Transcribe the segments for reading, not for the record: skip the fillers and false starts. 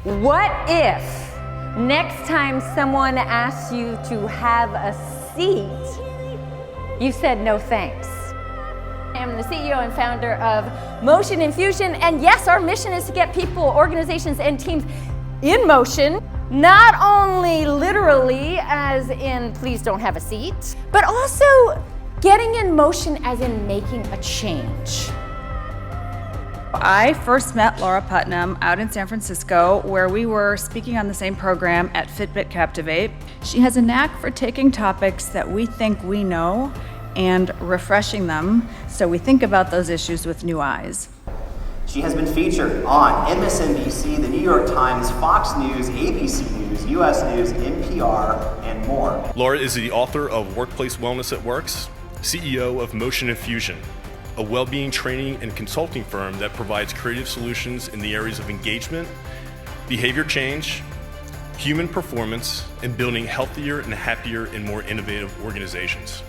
What if next time someone asks you to have a seat, you said no thanks? I'm the CEO and founder of Motion Infusion, and yes, our mission is to get people, organizations, and teams in motion, not only literally as in please don't have a seat, but also getting in motion as in making a change. I first met Laura Putnam out in San Francisco, where we were speaking on the same program at Fitbit Captivate. She has a knack for taking topics that we think we know and refreshing them, so we think about those issues with new eyes. She has been featured on MSNBC, the New York Times, Fox News, ABC News, US News, NPR, and more. Laura is the author of Workplace Wellness That Works, CEO of Motion Infusion, a well-being training and consulting firm that provides creative solutions in the areas of engagement, behavior change, human performance, and building healthier and happier and more innovative organizations.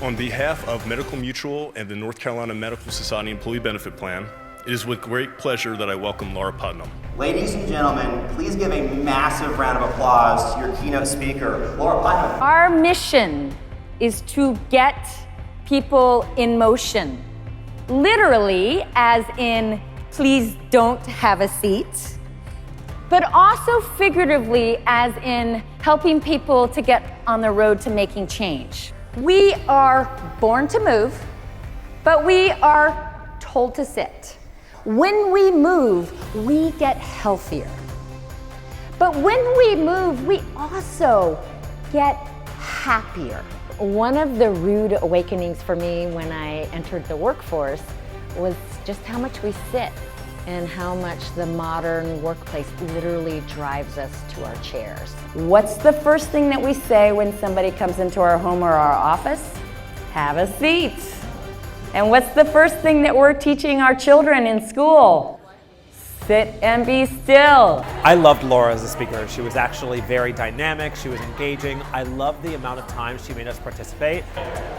On behalf of Medical Mutual and the North Carolina Medical Society Employee Benefit Plan, it is with great pleasure that I welcome Laura Putnam. Ladies and gentlemen, please give a massive round of applause to your keynote speaker, Laura Putnam. Our mission is to get people in motion, literally as in please don't have a seat, but also figuratively as in helping people to get on the road to making change. We are born to move, but we are told to sit. When we move, we get healthier. But when we move, we also get happier. One of the rude awakenings for me when I entered the workforce was just how much we sit and how much the modern workplace literally drives us to our chairs. What's the first thing that we say when somebody comes into our home or our office? Have a seat. And what's the first thing that we're teaching our children in school? Sit and be still. I loved Laura as a speaker. She was actually very dynamic. She was engaging. I loved the amount of time she made us participate.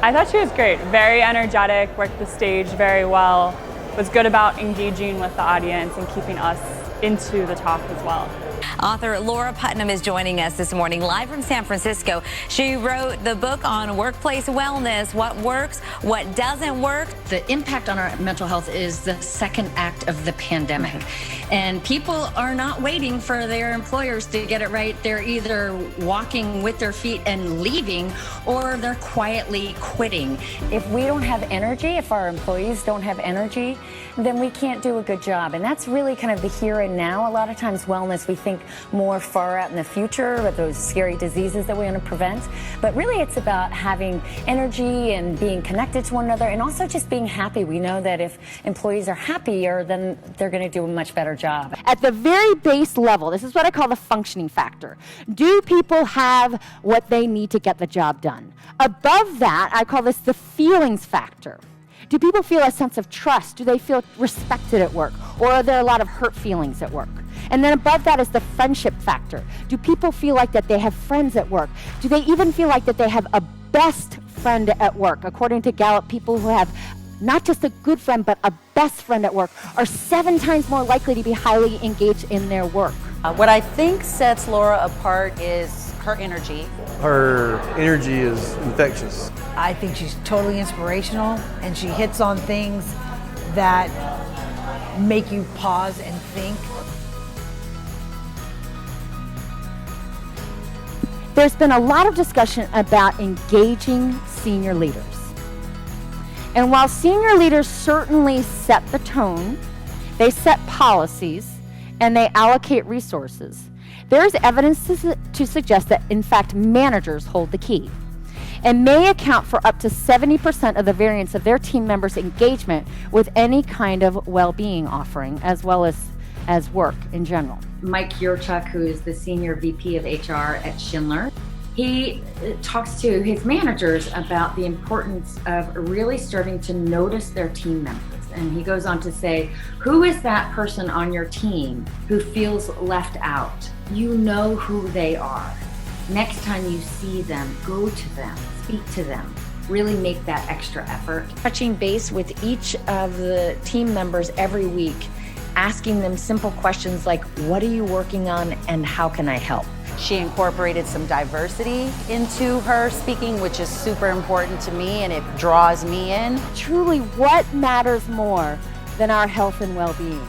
I thought she was great. Very energetic, worked the stage very well, was good about engaging with the audience and keeping us into the talk as well. Author Laura Putnam is joining us this morning live from San Francisco. She wrote the book on workplace wellness, what works, what doesn't work. The impact on our mental health is the second act of the pandemic. And people are not waiting for their employers to get it right. They're either walking with their feet and leaving, or they're quietly quitting. If we don't have energy, if our employees don't have energy, then we can't do a good job. And that's really kind of the here and now. A lot of times wellness, we think more far out in the future with those scary diseases that we want to prevent. But really it's about having energy and being connected to one another and also just being happy. We know that if employees are happier, then they're going to do a much better job. At the very base level, this is what I call the functioning factor. Do people have what they need to get the job done? Above that, I call this the feelings factor. Do people feel a sense of trust? Do they feel respected at work? Or are there a lot of hurt feelings at work? And then above that is the friendship factor. Do people feel like that they have friends at work? Do they even feel like that they have a best friend at work? According to Gallup, people who have not just a good friend, but a best friend at work are 7 times more likely to be highly engaged in their work. What I think sets Laura apart is her energy. Her energy is infectious. I think she's totally inspirational, and she hits on things that make you pause and think. There's been a lot of discussion about engaging senior leaders. And while senior leaders certainly set the tone, they set policies, and they allocate resources, there is evidence to suggest that, in fact, managers hold the key and may account for up to 70% of the variance of their team members' engagement with any kind of well-being offering, as well as work in general. Mike Yurchuk, who is the Senior VP of HR at Schindler, he talks to his managers about the importance of really starting to notice their team members. And he goes on to say, who is that person on your team who feels left out? You know who they are. Next time you see them, go to them, speak to them, really make that extra effort. Touching base with each of the team members every week asking them simple questions like, what are you working on and how can I help? She incorporated some diversity into her speaking, which is super important to me, and it draws me in. Truly, what matters more than our health and well-being?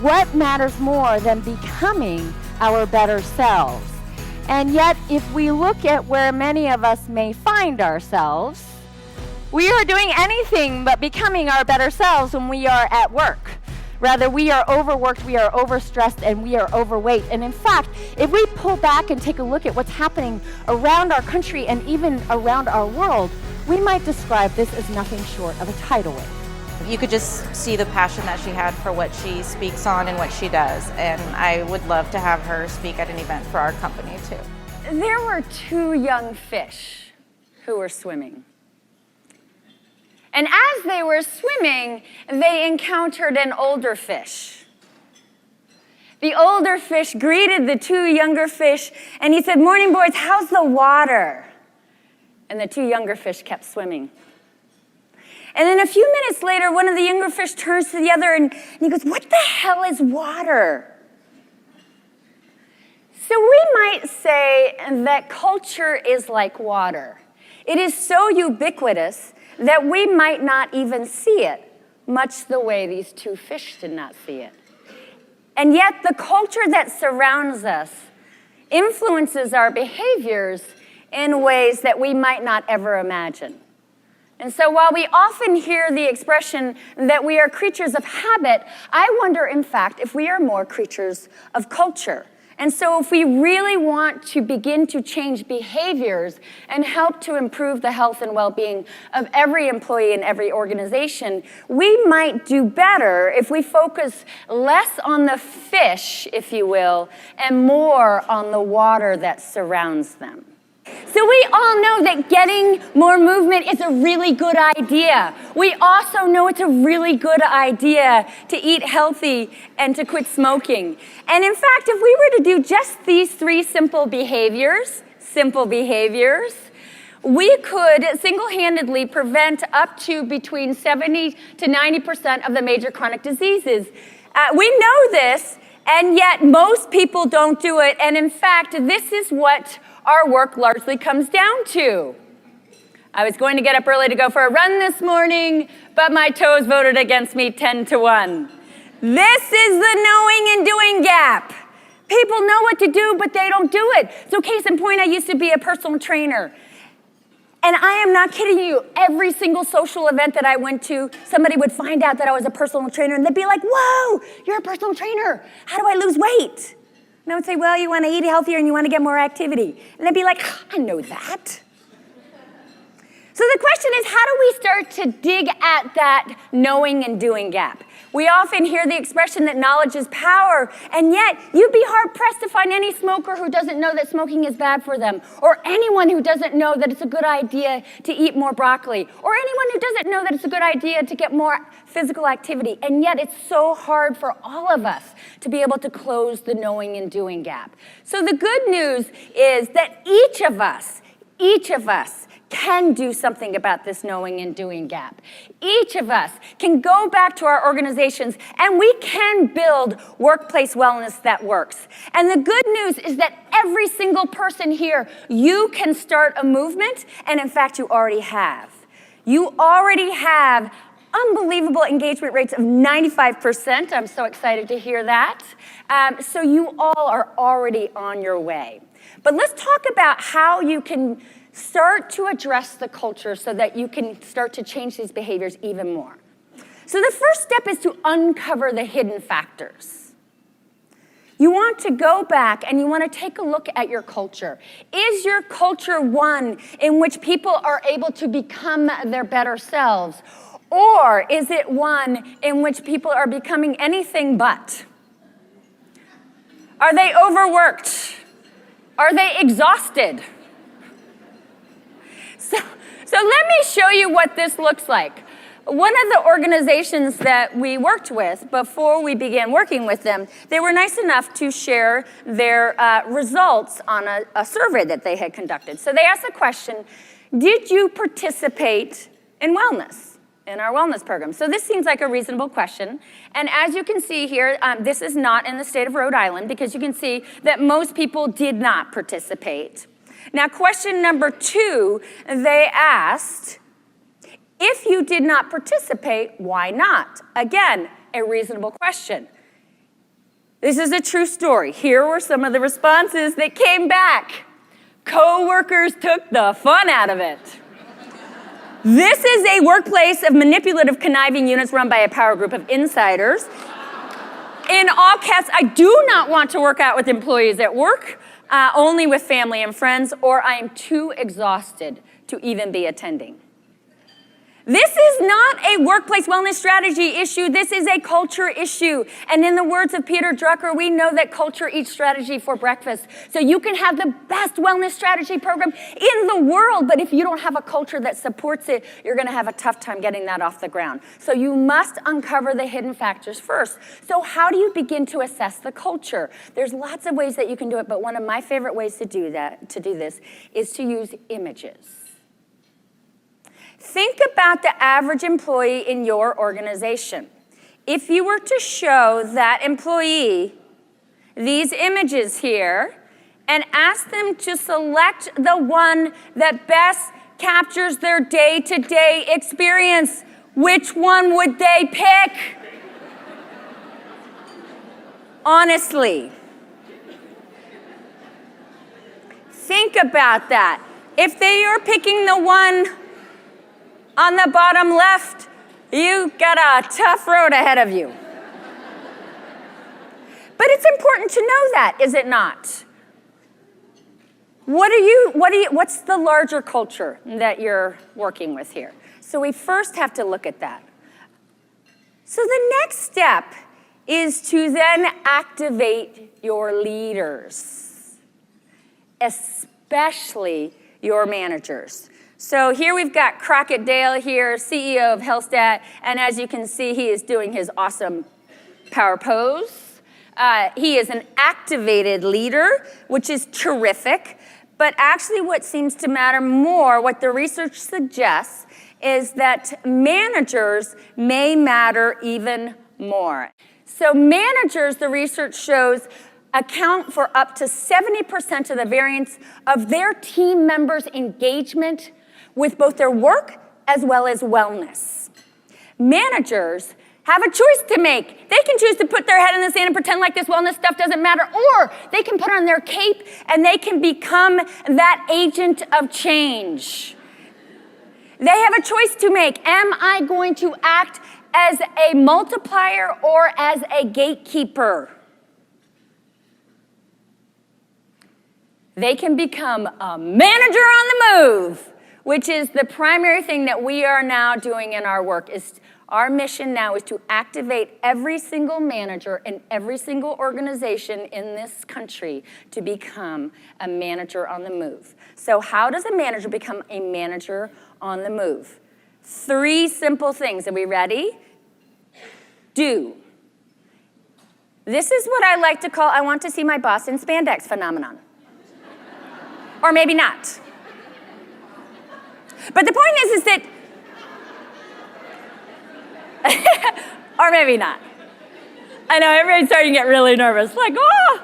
What matters more than becoming our better selves? And yet, if we look at where many of us may find ourselves, we are doing anything but becoming our better selves when we are at work. Rather, we are overworked, we are overstressed, and we are overweight. And in fact, if we pull back and take a look at what's happening around our country and even around our world, we might describe this as nothing short of a tidal wave. You could just see the passion that she had for what she speaks on and what she does. And I would love to have her speak at an event for our company too. There were 2 young fish who were swimming. And as they were swimming, they encountered an older fish. The older fish greeted the 2 younger fish, and he said, "Morning, boys, how's the water?" And the 2 younger fish kept swimming. And then a few minutes later, one of the younger fish turns to the other and he goes, "What the hell is water?" So we might say that culture is like water. It is so ubiquitous that we might not even see it, much the way these 2 fish did not see it. And yet the culture that surrounds us influences our behaviors in ways that we might not ever imagine. And so while we often hear the expression that we are creatures of habit, I wonder, in fact, if we are more creatures of culture. And so if we really want to begin to change behaviors and help to improve the health and well-being of every employee in every organization, we might do better if we focus less on the fish, if you will, and more on the water that surrounds them. So we all know that getting more movement is a really good idea. We also know it's a really good idea to eat healthy and to quit smoking. And in fact, if we were to do just these 3 simple behaviors, we could single-handedly prevent up to between 70 to 90% of the major chronic diseases. We know this, and yet most people don't do it. And in fact, this is what our work largely comes down to. I was going to get up early to go for a run this morning, but my toes voted against me 10-1. This is the knowing and doing gap. People know what to do, but they don't do it. So case in point, I used to be a personal trainer. And I am not kidding you, every single social event that I went to, somebody would find out that I was a personal trainer, and they'd be like, "Whoa, you're a personal trainer. How do I lose weight?" And I would say, "Well, you want to eat healthier and you want to get more activity." And they'd be like, "I know that." So the question is, how do we start to dig at that knowing and doing gap? We often hear the expression that knowledge is power, and yet you'd be hard-pressed to find any smoker who doesn't know that smoking is bad for them, or anyone who doesn't know that it's a good idea to eat more broccoli, or anyone who doesn't know that it's a good idea to get more physical activity. And yet it's so hard for all of us to be able to close the knowing and doing gap. So the good news is that each of us can do something about this knowing and doing gap. Each of us can go back to our organizations and we can build workplace wellness that works. And the good news is that every single person here, you can start a movement, and in fact, you already have. You already have unbelievable engagement rates of 95%. I'm so excited to hear that. So you all are already on your way. But let's talk about how you can start to address the culture so that you can start to change these behaviors even more. So the first step is to uncover the hidden factors. You want to go back and you want to take a look at your culture. Is your culture one in which people are able to become their better selves? Or is it one in which people are becoming anything but? Are they overworked? Are they exhausted? So let me show you what this looks like. One of the organizations that we worked with before we began working with them, they were nice enough to share their results on a survey that they had conducted. So they asked the question, did you participate in wellness? in our wellness program? So this seems like a reasonable question. And as you can see here, this is not in the state of Rhode Island, because you can see that most people did not participate. Now, question number 2, they asked, if you did not participate, why not? Again, a reasonable question. This is a true story. Here were some of the responses that came back. Coworkers took the fun out of it. This is a workplace of manipulative, conniving units run by a power group of insiders. In all caps, I do not want to work out with employees at work, only with family and friends, or I am too exhausted to even be attending. This is not a workplace wellness strategy issue. This is a culture issue. And in the words of Peter Drucker, we know that culture eats strategy for breakfast. So you can have the best wellness strategy program in the world, but if you don't have a culture that supports it, you're going to have a tough time getting that off the ground. So you must uncover the hidden factors first. So how do you begin to assess the culture? There's lots of ways that you can do it, but one of my favorite ways to do this, is to use images. Think about the average employee in your organization. If you were to show that employee these images here and ask them to select the one that best captures their day-to-day experience, which one would they pick? Honestly. Think about that. If they are picking the one on the bottom left, you got a tough road ahead of you. But it's important to know that, is it not? What's the larger culture that you're working with here? So we first have to look at that. So the next step is to then activate your leaders, especially your managers. So here we've got Crockett Dale here, CEO of HealthStat, and as you can see, he is doing his awesome power pose. He is an activated leader, which is terrific, but actually what seems to matter more, what the research suggests, is that managers may matter even more. So managers, the research shows, account for up to 70% of the variance of their team members' engagement with both their work as well as wellness. Managers have a choice to make. They can choose to put their head in the sand and pretend like this wellness stuff doesn't matter, or they can put on their cape and they can become that agent of change. They have a choice to make. Am I going to act as a multiplier or as a gatekeeper? They can become a manager on the move, which is the primary thing that we are now doing in our work. Our mission now is to activate every single manager in every single organization in this country to become a manager on the move. So how does a manager become a manager on the move? 3 simple things. Are we ready? Do. This is what I like to call, I want to see my boss in spandex phenomenon. Or maybe not. But the point is that, or maybe not. I know everybody's starting to get really nervous, like, oh!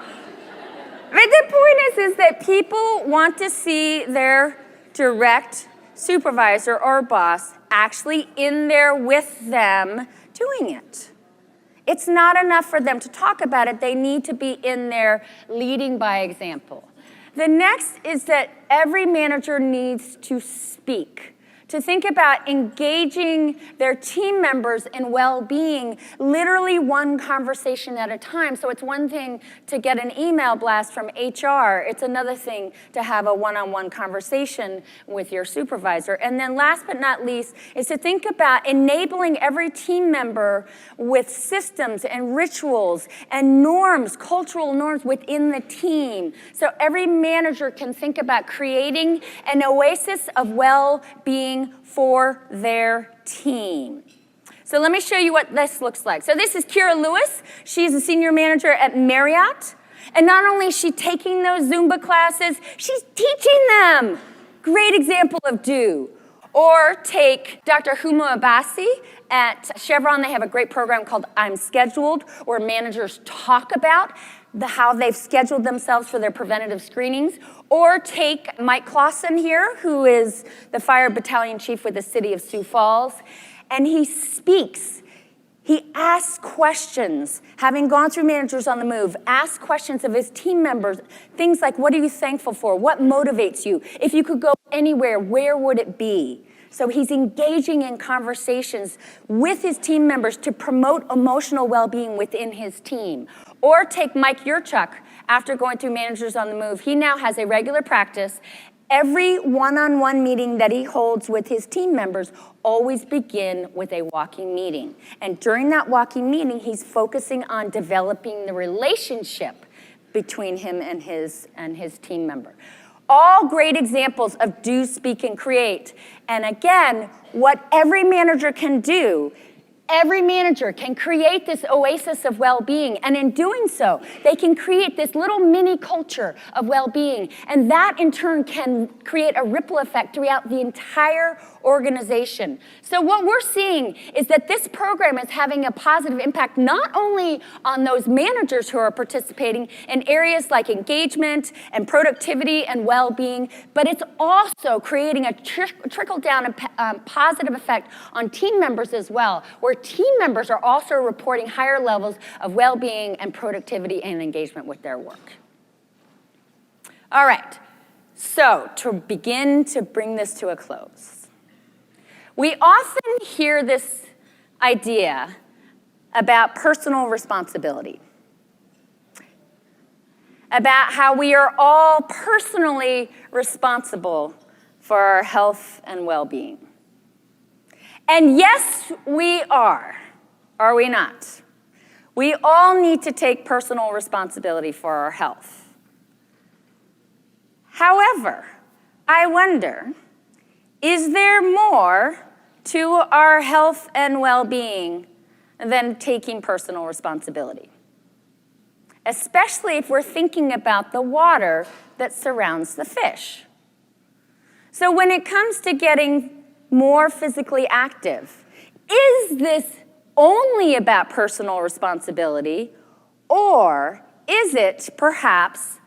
But the point is that people want to see their direct supervisor or boss actually in there with them doing it. It's not enough for them to talk about it. They need to be in there leading by example. The next is that every manager needs to speak, to think about engaging their team members in well-being, literally one conversation at a time. So it's one thing to get an email blast from HR. It's another thing to have a one-on-one conversation with your supervisor. And then last but not least is to think about enabling every team member with systems and rituals and norms, cultural norms within the team. So every manager can think about creating an oasis of well-being for their team. So let me show you what this looks like. So this is Kira Lewis. She's a senior manager at Marriott. And not only is she taking those Zumba classes, she's teaching them. Great example of do. Or take Dr. Huma Abbasi at Chevron. They have a great program called I'm Scheduled, where managers talk about how they've scheduled themselves for their preventative screenings. Or take Mike Clausen here, who is the fire battalion chief with the city of Sioux Falls, and he speaks. He asks questions, having gone through Managers on the Move, asks questions of his team members, things like, what are you thankful for? What motivates you? If you could go anywhere, where would it be? So he's engaging in conversations with his team members to promote emotional well-being within his team. Or take Mike Yurchuk, after going through Managers on the Move. He now has a regular practice. Every one-on-one meeting that he holds with his team members always begin with a walking meeting. And during that walking meeting, he's focusing on developing the relationship between him and his team member. All great examples of do, speak, and create. And again, what every manager can do, every manager can create this oasis of well-being, and in doing so, they can create this little mini culture of well-being, and that in turn can create a ripple effect throughout the entire organization. So what we're seeing is that this program is having a positive impact not only on those managers who are participating in areas like engagement and productivity and well-being, but it's also creating a trickle-down positive effect on team members as well, where team members are also reporting higher levels of well-being and productivity and engagement with their work. All right, so to begin to bring this to a close, we often hear this idea about personal responsibility, about how we are all personally responsible for our health and well-being. And yes, we are we not? We all need to take personal responsibility for our health. However, I wonder, is there more to our health and well-being than taking personal responsibility? Especially if we're thinking about the water that surrounds the fish. So when it comes to getting more physically active, is this only about personal responsibility, or is it perhaps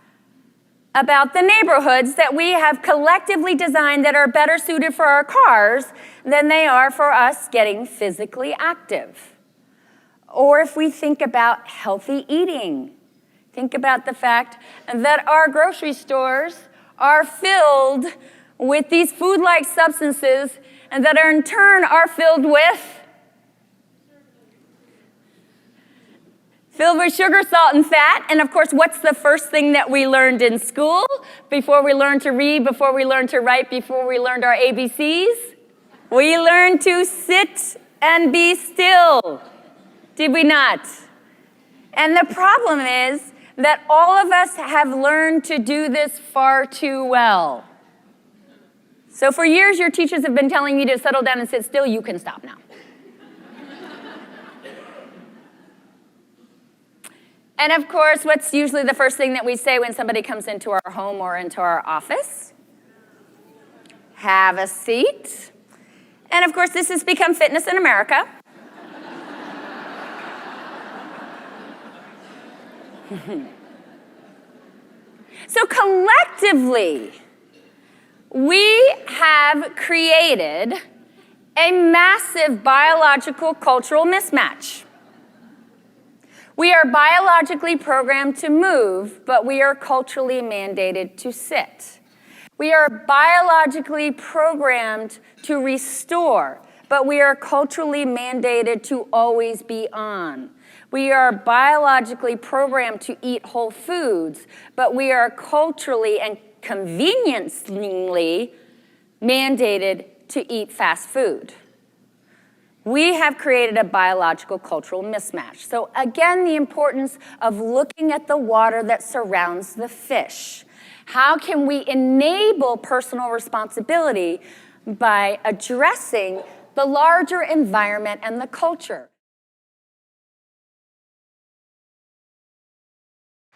about the neighborhoods that we have collectively designed that are better suited for our cars than they are for us getting physically active? Or if we think about healthy eating, think about the fact that our grocery stores are filled with these food-like substances and that in turn are filled with sugar, salt, and fat. And of course, what's the first thing that we learned in school before we learned to read, before we learned to write, before we learned our ABCs? We learned to sit and be still. Did we not? And the problem is that all of us have learned to do this far too well. So for years, your teachers have been telling you to settle down and sit still. You can stop now. And of course, what's usually the first thing that we say when somebody comes into our home or into our office? Have a seat. And of course, this has become fitness in America. So collectively, we have created a massive biological cultural mismatch. We are biologically programmed to move, but we are culturally mandated to sit. We are biologically programmed to restore, but we are culturally mandated to always be on. We are biologically programmed to eat whole foods, but we are culturally and conveniently mandated to eat fast food. We have created a biological cultural mismatch. So again, the importance of looking at the water that surrounds the fish. How can we enable personal responsibility by addressing the larger environment and the culture?